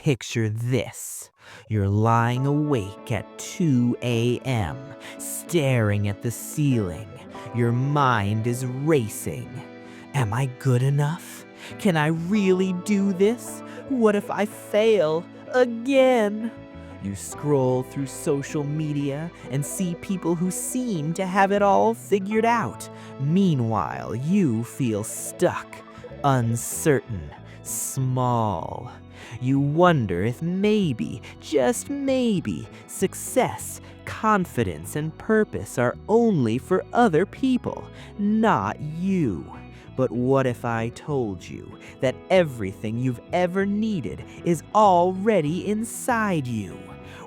Picture this. You're lying awake at 2 a.m., staring at the ceiling. Your mind is racing. Am I good enough? Can I really do this? What if I fail again? You scroll through social media and see people who seem to have it all figured out. Meanwhile, you feel stuck, uncertain, small. You wonder if maybe, just maybe, success, confidence, and purpose are only for other people, not you. But what if I told you that everything you've ever needed is already inside you?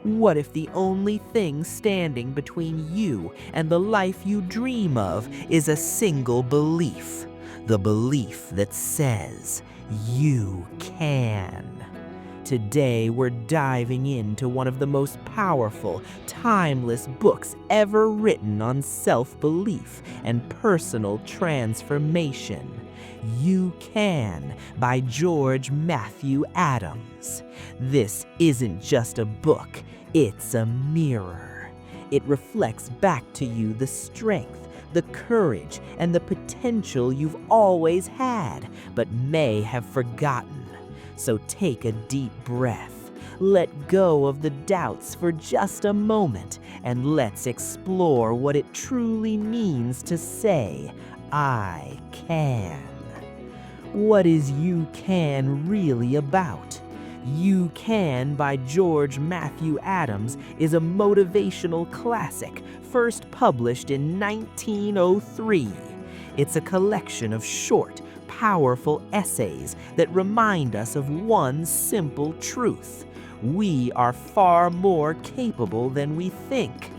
What if the only thing standing between you and the life you dream of is a single belief? The belief that says you can. Today, we're diving into one of the most powerful, timeless books ever written on self-belief and personal transformation. You Can by George Matthew Adams. This isn't just a book, it's a mirror. It reflects back to you the strength, the courage, and the potential you've always had, but may have forgotten. So take a deep breath, let go of the doubts for just a moment, and let's explore what it truly means to say, I can. What is You Can really about? You Can by George Matthew Adams is a motivational classic first published in 1903. It's a collection of short, powerful essays that remind us of one simple truth. We are far more capable than we think.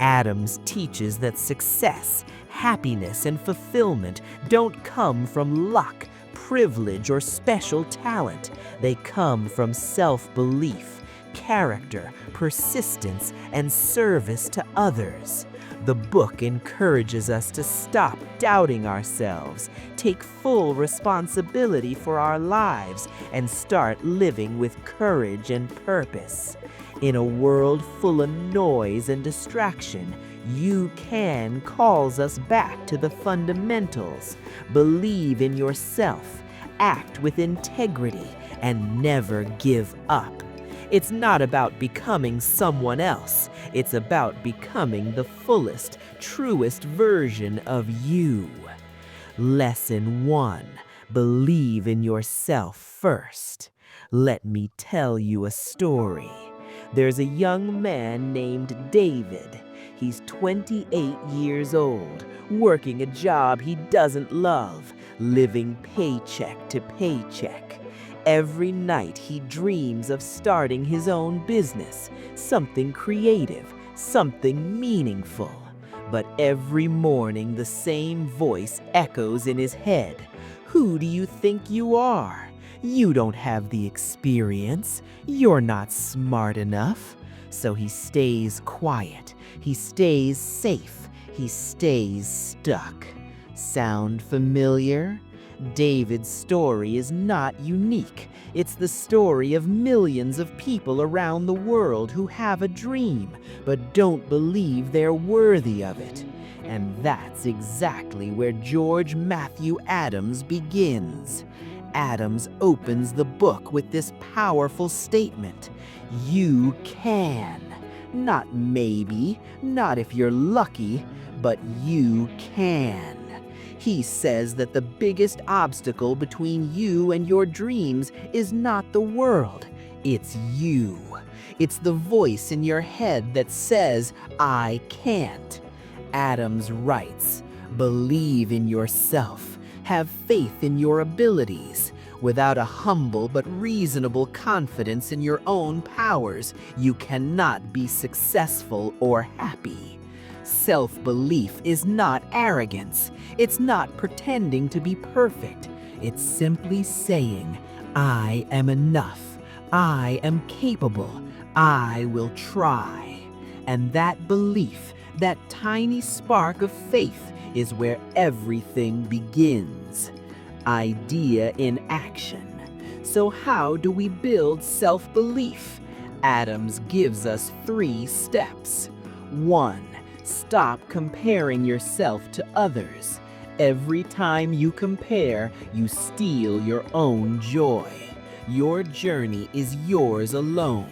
Adams teaches that success, happiness, and fulfillment don't come from luck, privilege, or special talent. They come from self-belief, character, persistence, and service to others. The book encourages us to stop doubting ourselves, take full responsibility for our lives, and start living with courage and purpose. In a world full of noise and distraction, You Can calls us back to the fundamentals. Believe in yourself, act with integrity, and never give up. It's not about becoming someone else. It's about becoming the fullest, truest version of you. Lesson 1. Believe in yourself first. Let me tell you a story. There's a young man named David. He's 28 years old, working a job he doesn't love, living paycheck to paycheck. Every night he dreams of starting his own business, something creative, something meaningful. But every morning the same voice echoes in his head. Who do you think you are? You don't have the experience. You're not smart enough. So he stays quiet. He stays safe. He stays stuck. Sound familiar? David's story is not unique. It's the story of millions of people around the world who have a dream, but don't believe they're worthy of it. And that's exactly where George Matthew Adams begins. Adams opens the book with this powerful statement: You can. Not maybe, not if you're lucky, but you can. He says that the biggest obstacle between you and your dreams is not the world, it's you. It's the voice in your head that says, I can't. Adams writes, believe in yourself, have faith in your abilities. Without a humble but reasonable confidence in your own powers, you cannot be successful or happy. Self-belief is not arrogance. It's not pretending to be perfect. It's simply saying, I am enough. I am capable. I will try. And that belief, that tiny spark of faith, is where everything begins. Idea in action. So how do we build self-belief? Adams gives us 3 steps. 1. Stop comparing yourself to others. Every time you compare, you steal your own joy. Your journey is yours alone.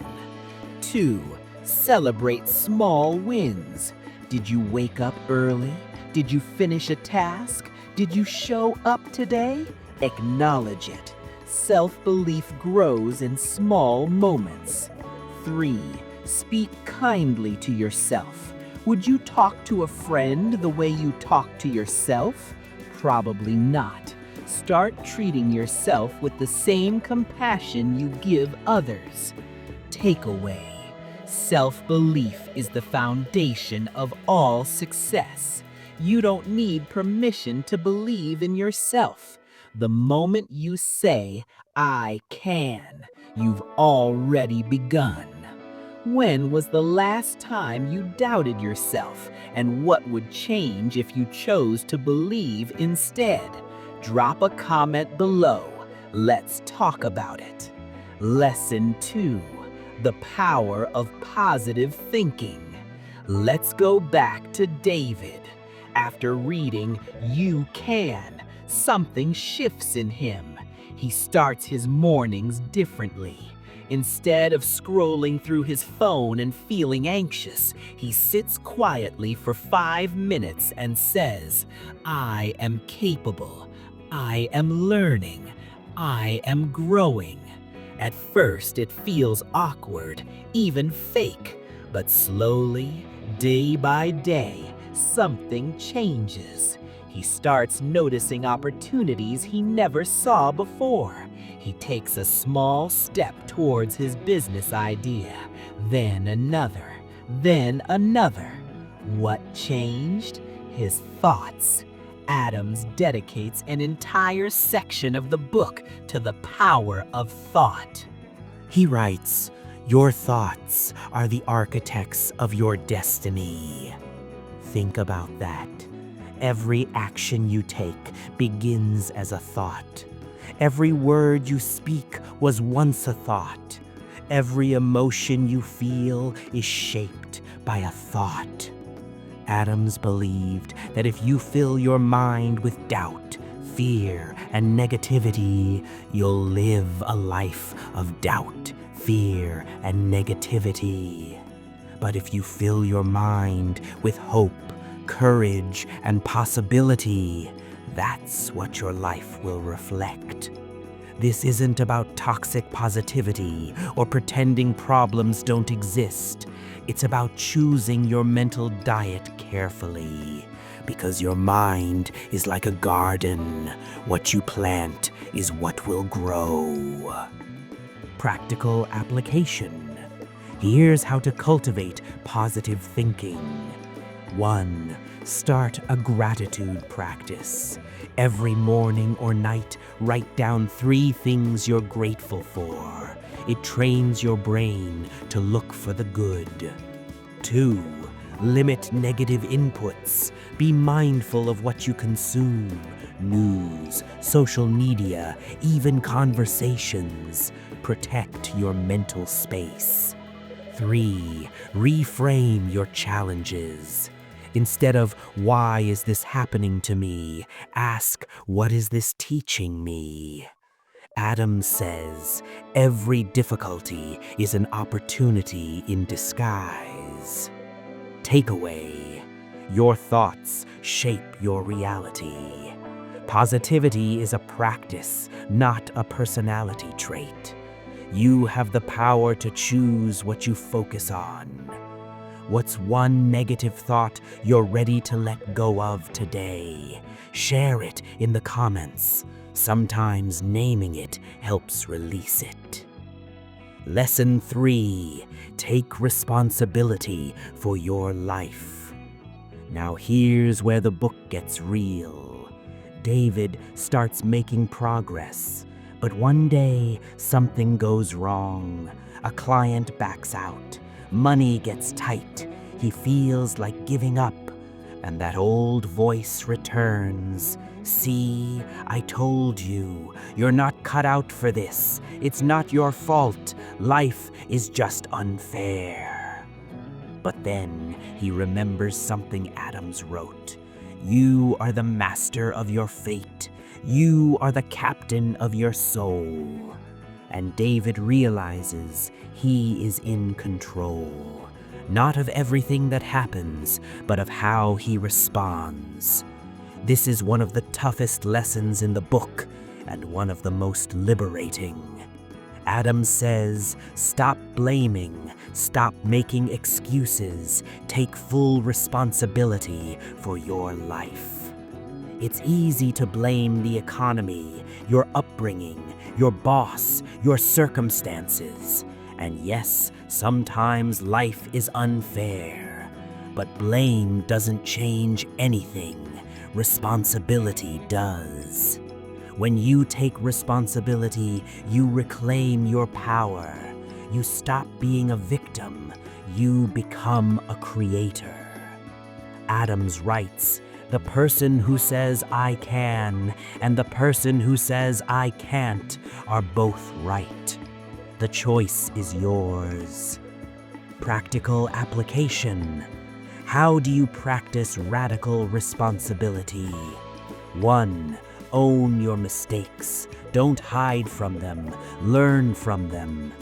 2. Celebrate small wins. Did you wake up early? Did you finish a task? Did you show up today? Acknowledge it. Self-belief grows in small moments. 3. Speak kindly to yourself. Would you talk to a friend the way you talk to yourself? Probably not. Start treating yourself with the same compassion you give others. Takeaway. Self-belief is the foundation of all success. You don't need permission to believe in yourself. The moment you say, "I can," you've already begun. When was the last time you doubted yourself, and what would change if you chose to believe instead? Drop a comment below. Let's talk about it. Lesson 2. The power of positive thinking. Let's go back to David. After reading "You Can," something shifts in him. He starts his mornings differently. Instead of scrolling through his phone and feeling anxious, he sits quietly for 5 minutes and says, "I am capable. I am learning. I am growing." At first, it feels awkward, even fake, but slowly, day by day, something changes. He starts noticing opportunities he never saw before. He takes a small step towards his business idea, then another, then another. What changed? His thoughts. Adams dedicates an entire section of the book to the power of thought. He writes, "Your thoughts are the architects of your destiny." Think about that. Every action you take begins as a thought. Every word you speak was once a thought. Every emotion you feel is shaped by a thought. Adams believed that if you fill your mind with doubt, fear, and negativity, you'll live a life of doubt, fear, and negativity. But if you fill your mind with hope, courage, and possibility, that's what your life will reflect. This isn't about toxic positivity or pretending problems don't exist. It's about choosing your mental diet carefully, because your mind is like a garden. What you plant is what will grow. Practical application. Here's how to cultivate positive thinking. 1. Start a gratitude practice. Every morning or night, write down 3 things you're grateful for. It trains your brain to look for the good. 2. Limit negative inputs. Be mindful of what you consume. News, social media, even conversations. Protect your mental space. 3. Reframe your challenges. Instead of, "Why is this happening to me?" ask, "What is this teaching me?" Adams says, every difficulty is an opportunity in disguise. Takeaway. Your thoughts shape your reality. Positivity is a practice, not a personality trait. You have the power to choose what you focus on. What's one negative thought you're ready to let go of today? Share it in the comments. Sometimes naming it helps release it. Lesson 3. Take responsibility for your life. Now here's where the book gets real. David starts making progress, but one day something goes wrong. A client backs out. Money gets tight. He feels like giving up, and that old voice returns. See, I told you, you're not cut out for this. It's not your fault. Life is just unfair. But then he remembers something Adams wrote. You are the master of your fate. You are the captain of your soul. And David realizes he is in control, not of everything that happens, but of how he responds. This is one of the toughest lessons in the book, and one of the most liberating. Adams says, stop blaming, stop making excuses, take full responsibility for your life. It's easy to blame the economy, your upbringing, your boss, your circumstances. And yes, sometimes life is unfair. But blame doesn't change anything. Responsibility does. When you take responsibility, you reclaim your power. You stop being a victim. You become a creator. Adams writes, the person who says I can and the person who says I can't are both right. The choice is yours. Practical application. How do you practice radical responsibility? 1. Own your mistakes. Don't hide from them. Learn from them.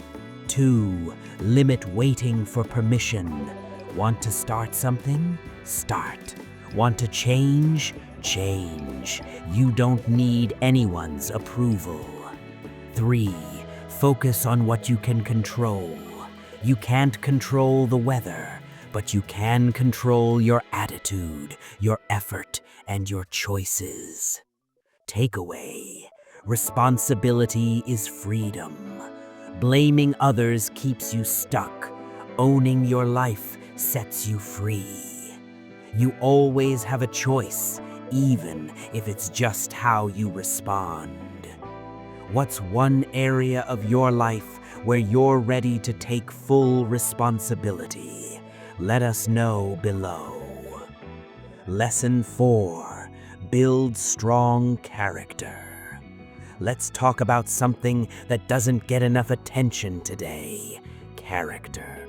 2. Limit waiting for permission. Want to start something? Start. Want to change? Change. You don't need anyone's approval. 3. Focus on what you can control. You can't control the weather, but you can control your attitude, your effort, and your choices. Takeaway: responsibility is freedom. Blaming others keeps you stuck. Owning your life sets you free. You always have a choice, even if it's just how you respond. What's one area of your life where you're ready to take full responsibility? Let us know below. Lesson 4. Build strong character. Let's talk about something that doesn't get enough attention today: character.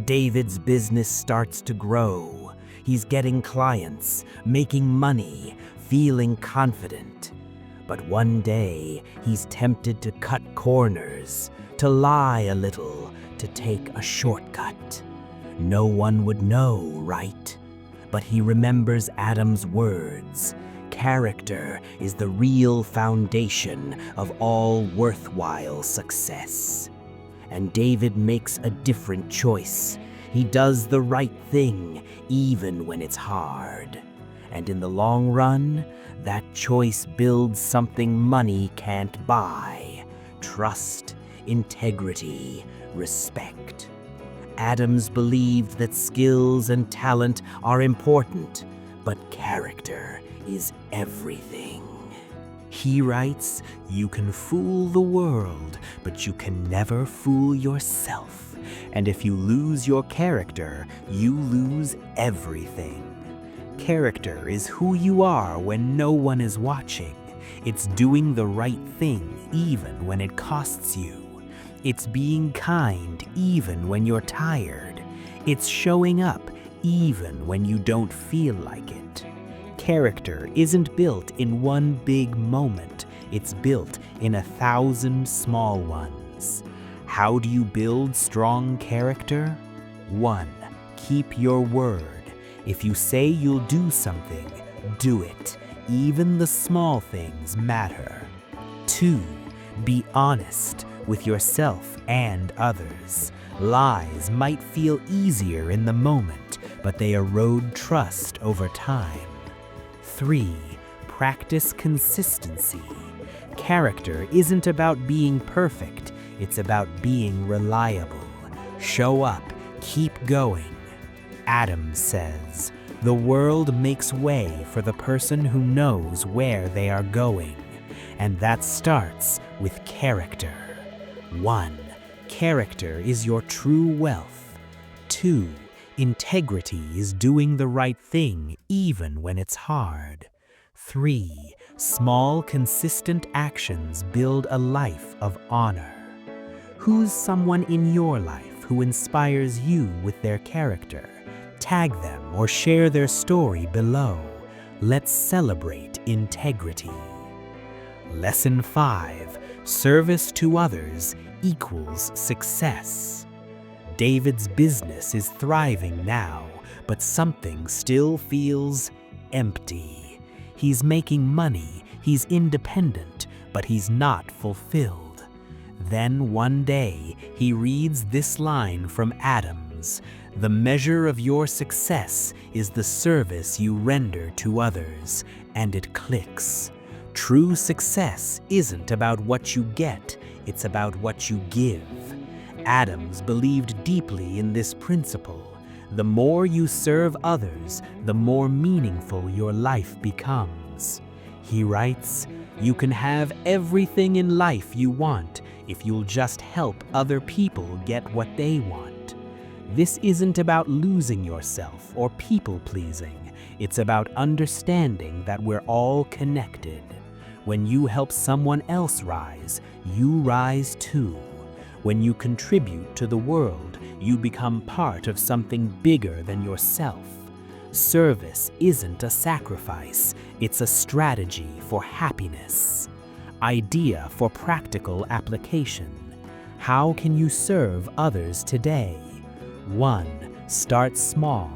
David's business starts to grow. He's getting clients, making money, feeling confident. But one day, he's tempted to cut corners, to lie a little, to take a shortcut. No one would know, right? But he remembers Adam's words. Character is the real foundation of all worthwhile success. And David makes a different choice. He does the right thing, even when it's hard. And in the long run, that choice builds something money can't buy: trust, integrity, respect. Adams believed that skills and talent are important, but character is everything. He writes, you can fool the world, but you can never fool yourself. And if you lose your character, you lose everything. Character is who you are when no one is watching. It's doing the right thing even when it costs you. It's being kind even when you're tired. It's showing up even when you don't feel like it. Character isn't built in one big moment. It's built in 1,000 small ones. How do you build strong character? 1. Keep your word. If you say you'll do something, do it. Even the small things matter. 2. Be honest with yourself and others. Lies might feel easier in the moment, but they erode trust over time. 3. Practice consistency. Character isn't about being perfect. It's about being reliable. Show up, keep going. Adams says, the world makes way for the person who knows where they are going. And that starts with character. 1. Character is your true wealth. 2. Integrity is doing the right thing even when it's hard. 3. Small, consistent actions build a life of honor. Who's someone in your life who inspires you with their character? Tag them or share their story below. Let's celebrate integrity. Lesson 5. Service to others equals success. David's business is thriving now, but something still feels empty. He's making money, he's independent, but he's not fulfilled. Then one day, he reads this line from Adams: "The measure of your success is the service you render to others," and it clicks. True success isn't about what you get, it's about what you give. Adams believed deeply in this principle. The more you serve others, the more meaningful your life becomes. He writes, "You can have everything in life you want if you'll just help other people get what they want." This isn't about losing yourself or people-pleasing. It's about understanding that we're all connected. When you help someone else rise, you rise too. When you contribute to the world, you become part of something bigger than yourself. Service isn't a sacrifice, it's a strategy for happiness. Idea for practical application. How can you serve others today? 1. Start small.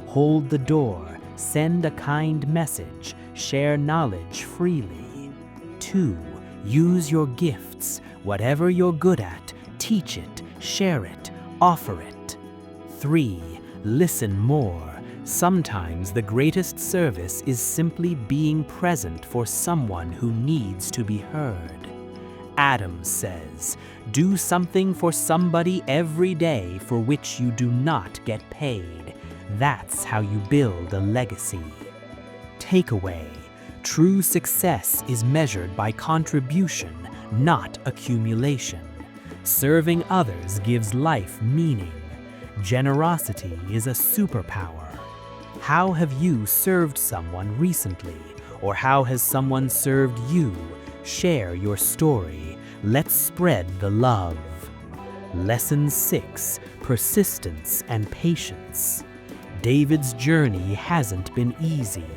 Hold the door. Send a kind message. Share knowledge freely. 2. Use your gifts. Whatever you're good at, teach it, share it, offer it. 3. Listen more. Sometimes the greatest service is simply being present for someone who needs to be heard. Adams says, "Do something for somebody every day for which you do not get paid. That's how you build a legacy." Takeaway: true success is measured by contribution, not accumulation. Serving others gives life meaning. Generosity is a superpower. How have you served someone recently? Or how has someone served you? Share your story. Let's spread the love. Lesson 6. Persistence and patience. David's journey hasn't been easy.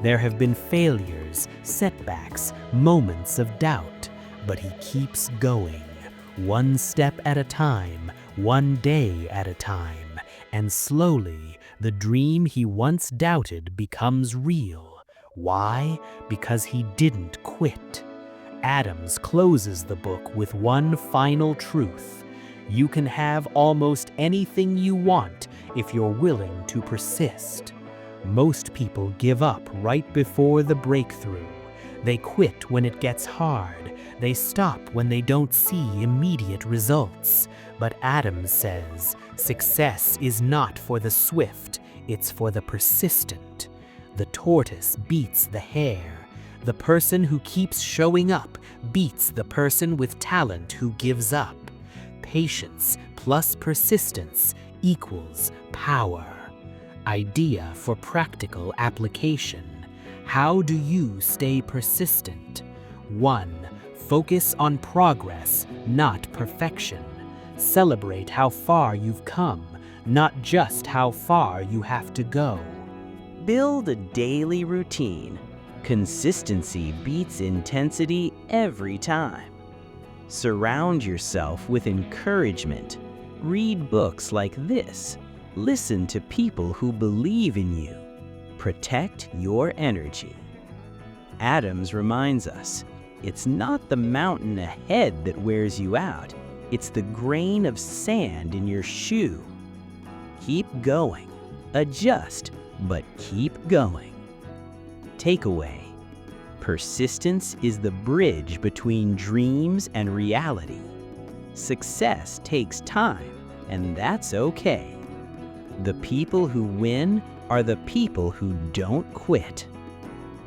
There have been failures, setbacks, moments of doubt, but he keeps going. One step at a time, one day at a time, and slowly the dream he once doubted becomes real. Why? Because he didn't quit. Adams closes the book with one final truth: you can have almost anything you want if you're willing to persist. Most people give up right before the breakthrough. They quit when it gets hard. They stop when they don't see immediate results. But Adams says, success is not for the swift, it's for the persistent. The tortoise beats the hare. The person who keeps showing up beats the person with talent who gives up. Patience plus persistence equals power. Idea for practical application. How do you stay persistent? 1. Focus on progress, not perfection. Celebrate how far you've come, not just how far you have to go. Build a daily routine. Consistency beats intensity every time. Surround yourself with encouragement. Read books like this. Listen to people who believe in you. Protect your energy. Adams reminds us, it's not the mountain ahead that wears you out, it's the grain of sand in your shoe. Keep going. Adjust, but keep going. Takeaway: persistence is the bridge between dreams and reality. Success takes time, and that's okay. The people who win are the people who don't quit.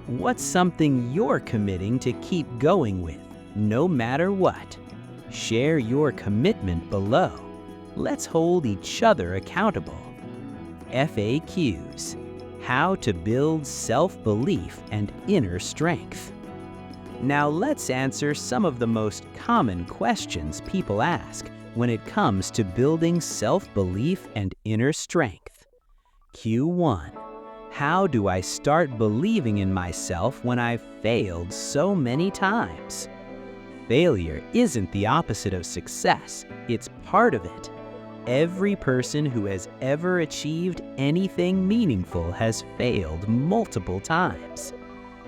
What's something you're committing to keep going with, no matter what? Share your commitment below. Let's hold each other accountable. FAQs. How to build self-belief and inner strength. Now let's answer some of the most common questions people ask when it comes to building self-belief and inner strength. Q1. How do I start believing in myself when I've failed so many times? Failure isn't the opposite of success, it's part of it. Every person who has ever achieved anything meaningful has failed multiple times.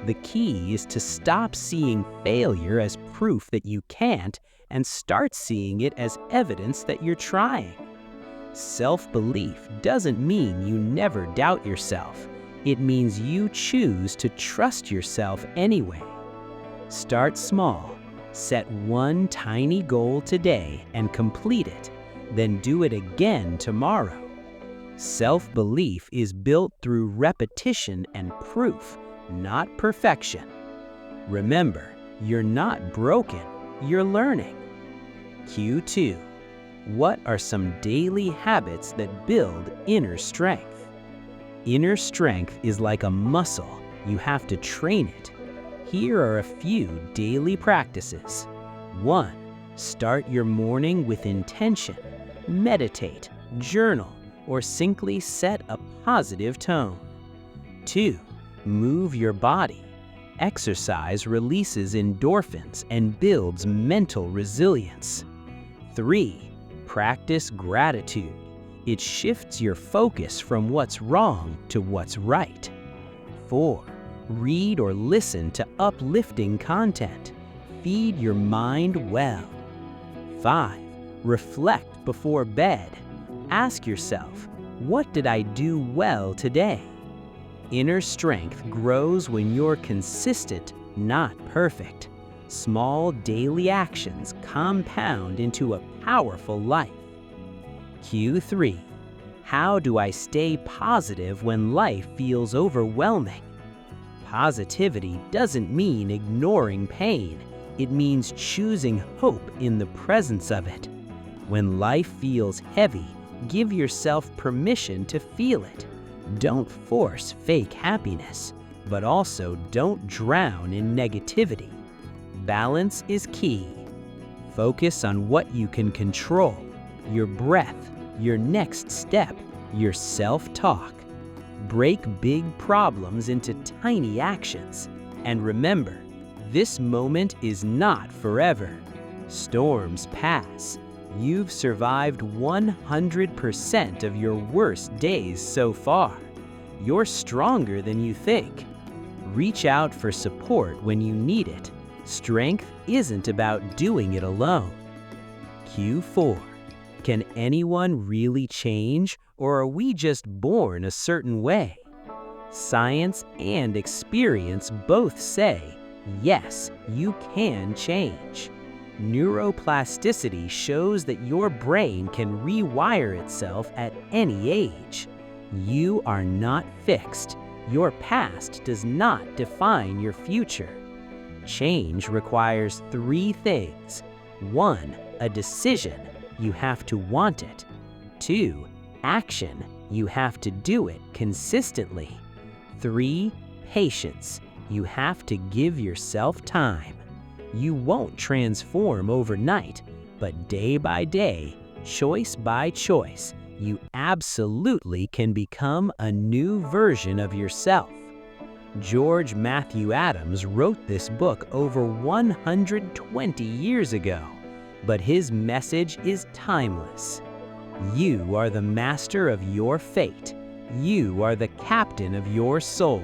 The key is to stop seeing failure as proof that you can't and start seeing it as evidence that you're trying. Self-belief doesn't mean you never doubt yourself. It means you choose to trust yourself anyway. Start small. Set one tiny goal today and complete it. Then do it again tomorrow. Self-belief is built through repetition and proof, not perfection. Remember, you're not broken, you're learning. Q2. What are some daily habits that build inner strength? Inner strength is like a muscle. You have to train it. Here are a few daily practices. 1. Start your morning with intention. Meditate, journal, or simply set a positive tone. 2. Move your body. Exercise releases endorphins and builds mental resilience. 3. Practice gratitude. It shifts your focus from what's wrong to what's right. 4. Read or listen to uplifting content. Feed your mind well. 5. Reflect before bed. Ask yourself, what did I do well today? Inner strength grows when you're consistent, not perfect. Small daily actions compound into a powerful life. Q3. How do I stay positive when life feels overwhelming? Positivity doesn't mean ignoring pain. It means choosing hope in the presence of it. When life feels heavy, give yourself permission to feel it. Don't force fake happiness, but also don't drown in negativity. Balance is key. Focus on what you can control: your breath, your next step, your self-talk. Break big problems into tiny actions. And remember, this moment is not forever. Storms pass. You've survived 100% of your worst days so far. You're stronger than you think. Reach out for support when you need it. Strength isn't about doing it alone. Q4. Can anyone really change, or are we just born a certain way? Science and experience both say, yes, you can change. Neuroplasticity shows that your brain can rewire itself at any age. You are not fixed. Your past does not define your future. Change requires 3 things. 1. A decision. You have to want it. 2. Action. You have to do it consistently. 3. Patience. You have to give yourself time. You won't transform overnight, but day by day, choice by choice, you absolutely can become a new version of yourself. George Matthew Adams wrote this book over 120 years ago, but his message is timeless. You are the master of your fate. You are the captain of your soul.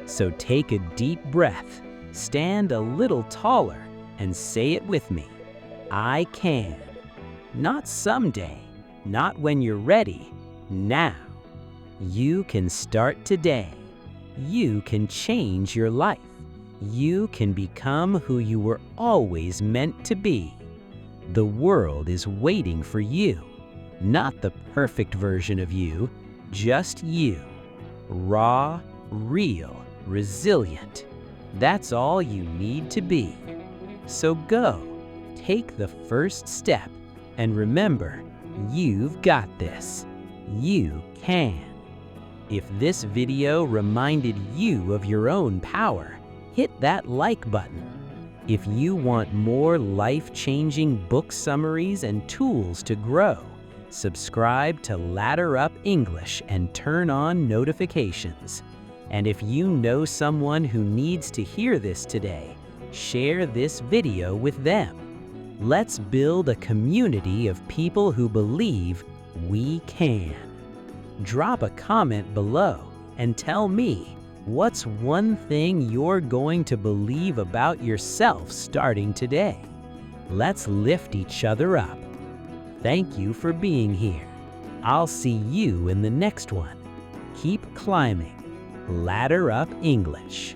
So take a deep breath. Stand a little taller and say it with me. I can. Not someday, not when you're ready, now. You can start today. You can change your life. You can become who you were always meant to be. The world is waiting for you. Not the perfect version of you, just you. Raw, real, resilient. That's all you need to be. So go, take the first step, and remember, you've got this. You can. If this video reminded you of your own power, hit that like button. If you want more life-changing book summaries and tools to grow, subscribe to Ladder Up English and turn on notifications. And if you know someone who needs to hear this today, share this video with them. Let's build a community of people who believe we can. Drop a comment below and tell me, what's one thing you're going to believe about yourself starting today? Let's lift each other up. Thank you for being here. I'll see you in the next one. Keep climbing. Ladder Up English.